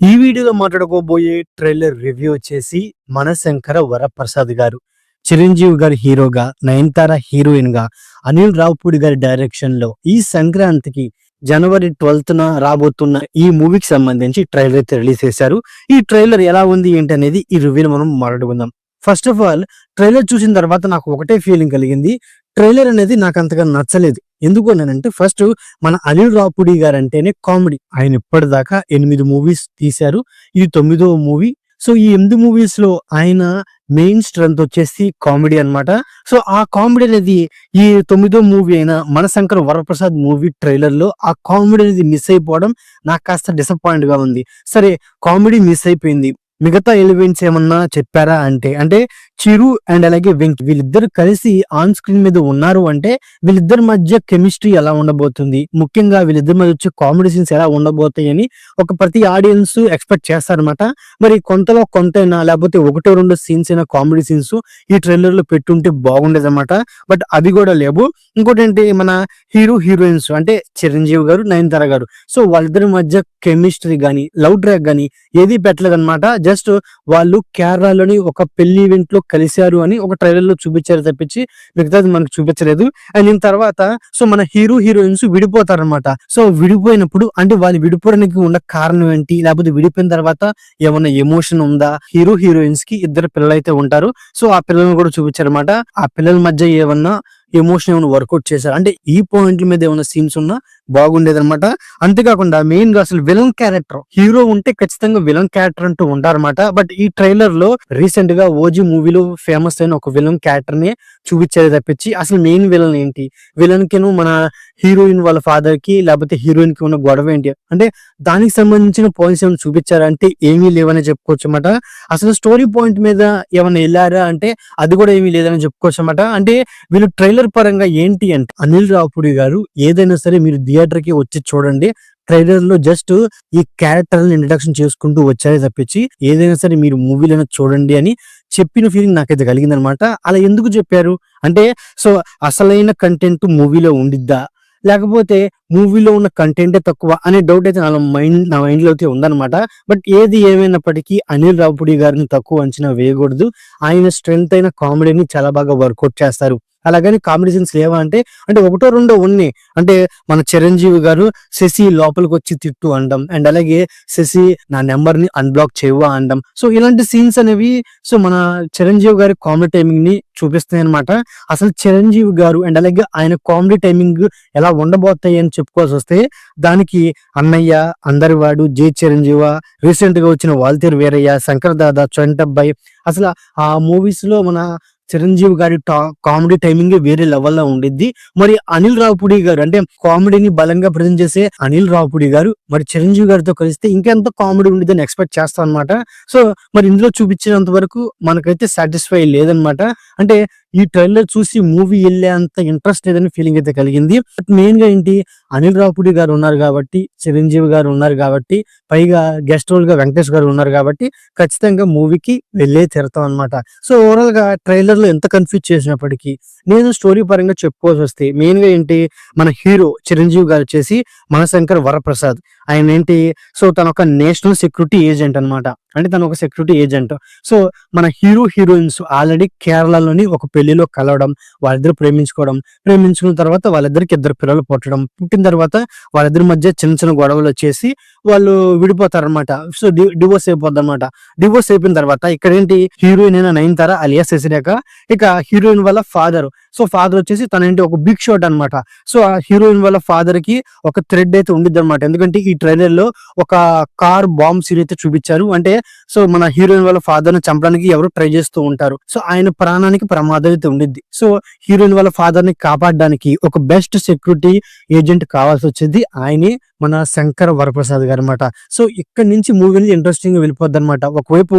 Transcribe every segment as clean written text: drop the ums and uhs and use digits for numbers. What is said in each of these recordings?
ఈ వీడియోలో మాట్లాడుకోబోయే trailer review వచ్చేసి మనశంకర వరప్రసాద్ గారు, చిరంజీవి గారి హీరోగా, నయనతార హీరోయిన్ గా, అనిల్ రావుపూడి గారి డైరెక్షన్ లో ఈ సంక్రాంతికి జనవరి 12న రాబోతున్న ఈ మూవీకి సంబంధించి ట్రైలర్ అయితే రిలీజ్ చేశారు. ఈ ట్రైలర్ ఎలా ఉంది ఏంటి అనేది ఈ రివ్యూలో మనం మాట్లాడుకుందాం. ఫస్ట్ ఆఫ్ ఆల్, ట్రైలర్ చూసిన తర్వాత నాకు ఒకటే ఫీలింగ్ కలిగింది. ట్రైలర్ అనేది నాకు అంతగా నచ్చలేదు. ఎందుకు అనంటే, ఫస్ట్ మన అనిల్ రావుపూడి గారు అంటేనే కామెడీ. ఆయన ఇప్పటిదాకా 8 మూవీస్ తీశారు. ఇది 9వ మూవీ. సో ఈ 8 మూవీస్ లో ఆయన మెయిన్ స్ట్రెంత్ వచ్చేసి కామెడీ అన్నమాట. సో ఆ కామెడీ అనేది ఈ 9వ మూవీ అయిన మనశంకర వరప్రసాద్ మూవీ ట్రైలర్ లో ఆ కామెడీ అనేది మిస్ అయిపోవడం నాకు కాస్త డిసప్పాయింట్ గా ఉంది. సరే, కామెడీ మిస్ అయిపోయింది, మిగతా ఎలిమెంట్స్ ఏమన్నా చెప్పారా అంటే చిరు అండ్ అలాగే వెంకీ వీళ్ళిద్దరు కలిసి ఆన్ స్క్రీన్ మీద ఉన్నారు అంటే వీళ్ళిద్దరి మధ్య కెమిస్ట్రీ ఎలా ఉండబోతుంది, ముఖ్యంగా వీళ్ళిద్దరి మధ్య వచ్చే కామెడీ సీన్స్ ఎలా ఉండబోతాయి అని ప్రతి ఆడియన్స్ ఎక్స్పెక్ట్ చేస్తారనమాట. మరి కొంతలో కొంతైనా, లేకపోతే 1-2 సీన్స్ అయినా కామెడీ సీన్స్ ఈ ట్రైలర్ లో పెట్టుంటే బాగుండేది అనమాట. బట్ అవి కూడా లేవు. ఇంకోటి ఏంటి, మన హీరోయిన్స్ అంటే చిరంజీవి గారు, నయనతార గారు, సో వాళ్ళిద్దరి మధ్య కెమిస్ట్రీ గానీ, లవ్ ట్రాక్ గానీ ఏది పెట్టలేదు అనమాట. జస్ట్ వాళ్ళు కేరళలోని ఒక పెళ్లి ఈవెంట్ లో కలిశారు అని ఒక ట్రైలర్ లో చూపించారు తప్పించి మిగతాది మనకు చూపించలేదు. అండ్ దీని తర్వాత సో మన హీరోయిన్స్ విడిపోతారనమాట. సో విడిపోయినప్పుడు అంటే వాళ్ళు విడిపోవడానికి ఉన్న కారణం ఏంటి, లేకపోతే విడిపోయిన తర్వాత ఏమన్నా ఎమోషన్ ఉందా, హీరోయిన్స్ కి 2 పిల్లలు అయితే ఉంటారు. సో ఆ పిల్లలను కూడా చూపించారనమాట. ఆ పిల్లల మధ్య ఏమన్నా ఎమోషన్ ఏమైనా వర్కౌట్ చేశారు అంటే ఈ పాయింట్ల మీద ఏమైనా సీన్స్ ఉన్నా బాగుండేది అనమాట. అంతేకాకుండా మెయిన్ గా అసలు విలన్ క్యారెక్టర్, హీరో ఉంటే ఖచ్చితంగా విలన్ క్యారెక్టర్ అంటూ ఉంటారన్నమాట. బట్ ఈ ట్రైలర్ లో రీసెంట్ గా ఓజీ మూవీలో ఫేమస్ అయిన ఒక విలన్ క్యారెక్టర్ ని చూపించేది తప్పించి అసలు మెయిన్ విలన్ ఏంటి, విలన్ కిను మన హీరోయిన్ వాళ్ళ ఫాదర్ కి లేకపోతే హీరోయిన్ కి ఉన్న గొడవ ఏంటి అంటే దానికి సంబంధించిన పాయింట్స్ ఏమైనా చూపించారంటే ఏమీ లేవని చెప్పుకోవచ్చు అన్నమాట. అసలు స్టోరీ పాయింట్ మీద ఏమైనా వెళ్ళారా అంటే అది కూడా ఏమీ లేదని చెప్పుకోవచ్చు అన్నమాట. అంటే వీళ్ళు ట్రైలర్ పరంగా ఏంటి అంటే, అనిల్ రావుపూడి గారు ఏదైనా సరే మీరు థియేటర్ కి వచ్చి చూడండి. ట్రైలర్ లో జస్ట్ ఈ క్యారెక్టర్ ఇంట్రడక్షన్ చేసుకుంటూ వచ్చారే తప్పించి ఏదైనా సరే మీరు మూవీలోనే చూడండి అని చెప్పిన ఫీలింగ్ నాకైతే కలిగింది అనమాట. అలా ఎందుకు చెప్పారు అంటే, సో అసలైన కంటెంట్ మూవీలో ఉండిద్దా, లేకపోతే మూవీలో ఉన్న కంటెంటే తక్కువ అనే డౌట్ అయితే నా మైండ్ లో అయితే ఉందన్నమాట. బట్ ఏది ఏమైనప్పటికీ అనిల్ రావుపూడి గారిని తక్కువ అంచనా వేయకూడదు. ఆయన స్ట్రెంత్ అయిన కామెడీని చాలా బాగా వర్కౌట్ చేస్తారు. అలాగని కామెడీ సీన్స్ లేవా అంటే 1-2 ఉన్నాయి. అంటే మన చిరంజీవి గారు శశి లోపలికి వచ్చి తిట్టు అనడం, అండ్ అలాగే శశి నా నెంబర్ ని అన్బ్లాక్ చేయవా అనడం. సో ఇలాంటి సీన్స్ అనేవి సో మన చిరంజీవి గారి కామెడీ టైమింగ్ ని చూపిస్తాయి అనమాట. అసలు చిరంజీవి గారు అండ్ అలాగే ఆయన కామెడీ టైమింగ్ ఎలా ఉండబోతాయి అని చెప్పుకోవాల్సి వస్తే దానికి అన్నయ్య, అందరివాడు, జై చిరంజీవ, రీసెంట్ గా వచ్చిన వాల్తేరు వీరయ్య, శంకర్ దాదా, చొంటబ్బాయి, అసలు ఆ మూవీస్ లో మన చిరంజీవి గారి కామెడీ టైమింగ్ వేరే లెవెల్లో ఉండిద్ది. మరి అనిల్ రావుపూడి గారు అంటే కామెడీని బలంగా ప్రజెంట్ చేసే అనిల్ రావుపూడి గారు మరి చిరంజీవి గారితో కలిస్తే ఇంకెంత కామెడీ ఉండిద్దని ఎక్స్పెక్ట్ చేస్తాం అనమాట. సో మరి ఇందులో చూపించినంత వరకు మనకైతే సాటిస్ఫై లేదనమాట. అంటే ఈ ట్రైలర్ చూసి మూవీ వెళ్ళే అంత ఇంట్రెస్ట్ లేదని ఫీలింగ్ అయితే కలిగింది. బట్ మెయిన్ గా ఏంటి, అనిల్ రావుపూడి గారు ఉన్నారు కాబట్టి, చిరంజీవి గారు ఉన్నారు కాబట్టి, పైగా గెస్ట్ రోల్ గా వెంకటేష్ గారు ఉన్నారు కాబట్టి ఖచ్చితంగా మూవీకి వెళ్ళే తీరుతాం అనమాట. సో ఓవరాల్ గా ట్రైలర్ లో ఎంత కన్ఫ్యూజ్ చేసినప్పటికీ నేను స్టోరీ పరంగా చెప్పుకోవాల్సి వస్తే మెయిన్ గా ఏంటి, మన హీరో చిరంజీవి గారు వచ్చేసి మనశంకర్ వరప్రసాద్. ఆయన ఏంటి, సో తన ఒక నేషనల్ సెక్యూరిటీ ఏజెంట్ అనమాట. అంటే తను ఒక సెక్యూరిటీ ఏజెంట్. సో మన హీరోయిన్స్ ఆల్రెడీ కేరళలోని ఒక పెళ్లిలో కలవడం, వాళ్ళిద్దరు ప్రేమించుకున్న తర్వాత వాళ్ళిద్దరికి 2 పిల్లలు పుట్టిన తర్వాత వాళ్ళిద్దరి మధ్య చిన్న చిన్న గొడవలు వచ్చేసి వాళ్ళు విడిపోతారనమాట. సో డివోర్స్ అయిపోద్ది అనమాట. డివోర్స్ అయిపోయిన తర్వాత ఇక్కడ ఏంటి, హీరోయిన్ అయిన నయనతార అలియా శశిరేఖ, ఇక హీరోయిన్ వాళ్ళ ఫాదర్, సో ఫాదర్ వచ్చేసి తనేంటి ఒక బిగ్ షాట్ అనమాట. సో ఆ హీరోయిన్ వాళ్ళ ఫాదర్ కి ఒక థ్రెడ్ అయితే ఉండిద్ది అనమాట. ఎందుకంటే ఈ ట్రైలర్ లో ఒక కార్ బాంబ్ సీన్ అయితే చూపించారు. అంటే సో మన హీరోయిన్ వాళ్ళ ఫాదర్ ని చంపడానికి ఎవరు ట్రై చేస్తూ ఉంటారు. సో ఆయన ప్రాణానికి ప్రమాదం అయితే ఉండిద్ది. సో హీరోయిన్ వాళ్ళ ఫాదర్ ని కాపాడడానికి ఒక బెస్ట్ సెక్యూరిటీ ఏజెంట్ కావాల్సి వచ్చేది ఆయనే మన శంకర వరప్రసాద్ గారు అనమాట. సో ఇక్కడ నుంచి మూవీ నుంచి ఇంట్రెస్టింగ్ గా వెళ్ళిపోద్ది అనమాట. ఒకవైపు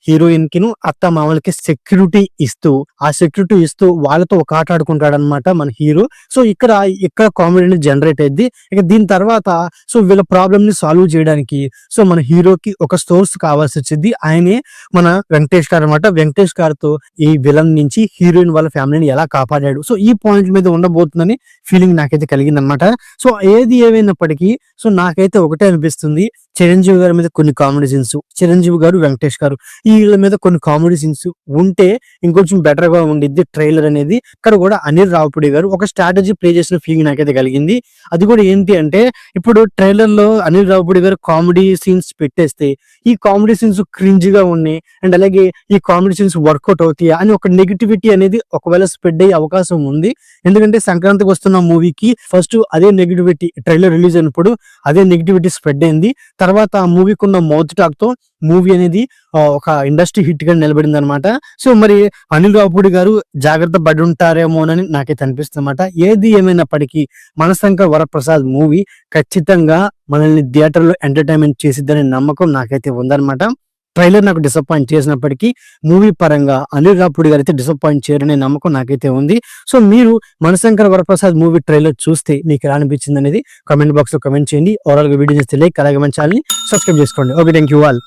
హీరోయిన్ కిను అత్త మామలకి సెక్యూరిటీ ఇస్తూ వాళ్ళతో ఒక ఆట ఆడుకుంటాడు అనమాట మన హీరో. సో ఇక్కడ కామెడీ జనరేట్ అయింది. ఇక దీని తర్వాత సో వీళ్ళ ప్రాబ్లమ్ ని సాల్వ్ చేయడానికి సో మన హీరోకి ఒక సోర్స్ కావాల్సి వచ్చింది. ఆయనే మన వెంకటేష్ గారు అనమాట. వెంకటేష్ గారితో ఈ విలన్ నుంచి హీరోయిన్ వాళ్ళ ఫ్యామిలీని ఎలా కాపాడాడు, సో ఈ పాయింట్ మీద ఉండబోతుందని ఫీలింగ్ నాకైతే కలిగింది అనమాట. సో ఏది ఏమైనప్పటికీ సో నాకైతే ఒకటే అనిపిస్తుంది, చిరంజీవి గారి మీద కొన్ని కామెడీ సీన్స్, చిరంజీవి గారు, వెంకటేష్ గారు వీళ్ళ మీద కొన్ని కామెడీ సీన్స్ ఉంటే ఇంకొంచెం బెటర్ గా ఉండిద్ది ట్రైలర్ అనేది. ఇక్కడ కూడా అనిల్ రావిపూడి గారు ఒక స్ట్రాటజీ ప్లే చేసిన ఫీలింగ్ నాకైతే కలిగింది. అది కూడా ఏంటి అంటే, ఇప్పుడు ట్రైలర్ లో అనిల్ రావిపూడి గారు కామెడీ సీన్స్ పెట్టేస్తే ఈ కామెడీ సీన్స్ క్రింజ్ గా ఉన్నాయి అండ్ అలాగే ఈ కామెడీ సీన్స్ వర్కౌట్ అవుతాయా అని ఒక నెగిటివిటీ అనేది ఒకవేళ స్ప్రెడ్ అయ్యే అవకాశం ఉంది. ఎందుకంటే సంక్రాంతికి వస్తున్న మూవీకి ఫస్ట్ అదే నెగిటివిటీ ట్రైలర్ రిలీజ్ అయినప్పుడు అదే నెగిటివిటీ స్ప్రెడ్ అయింది. తర్వాత ఆ మూవీకి ఉన్న మౌత్ టాక్ తో మూవీ అనేది ఒక ఇండస్ట్రీ హిట్ గా నిలబడింది అనమాట. సో మరి అనిల్ రావిపూడి గారు జాగ్రత్త పడి ఉంటారేమోనని నాకైతే అనిపిస్తుంది అనమాట. ఏది ఏమైనప్పటికీ మనశంకర్ వరప్రసాద్ మూవీ ఖచ్చితంగా మనల్ని థియేటర్ లో ఎంటర్టైన్మెంట్ చేసిద్దనే నమ్మకం నాకైతే ఉందన్నమాట. ట్రైలర్ నాకు డిసప్పాయింట్ చేసినప్పటికీ మూవీ పరంగా అనిల్ రావిపూడి గారు అయితే డిసప్పాయింట్ చేయరనే నమ్మకం నాకైతే ఉంది. సో మీరు మనశంకర్ వరప్రసాద్ మూవీ ట్రైలర్ చూస్తే మీకు ఎలా అనిపించింది అనేది కామెంట్ బాక్స్ లో కామెంట్ చేయండి. ఓవరాల్ గా వీడియో చేస్తే లైక్, అలాగే మన ఛానల్ ని సబ్స్క్రైబ్ చేసుకోండి. Okay, thank you all.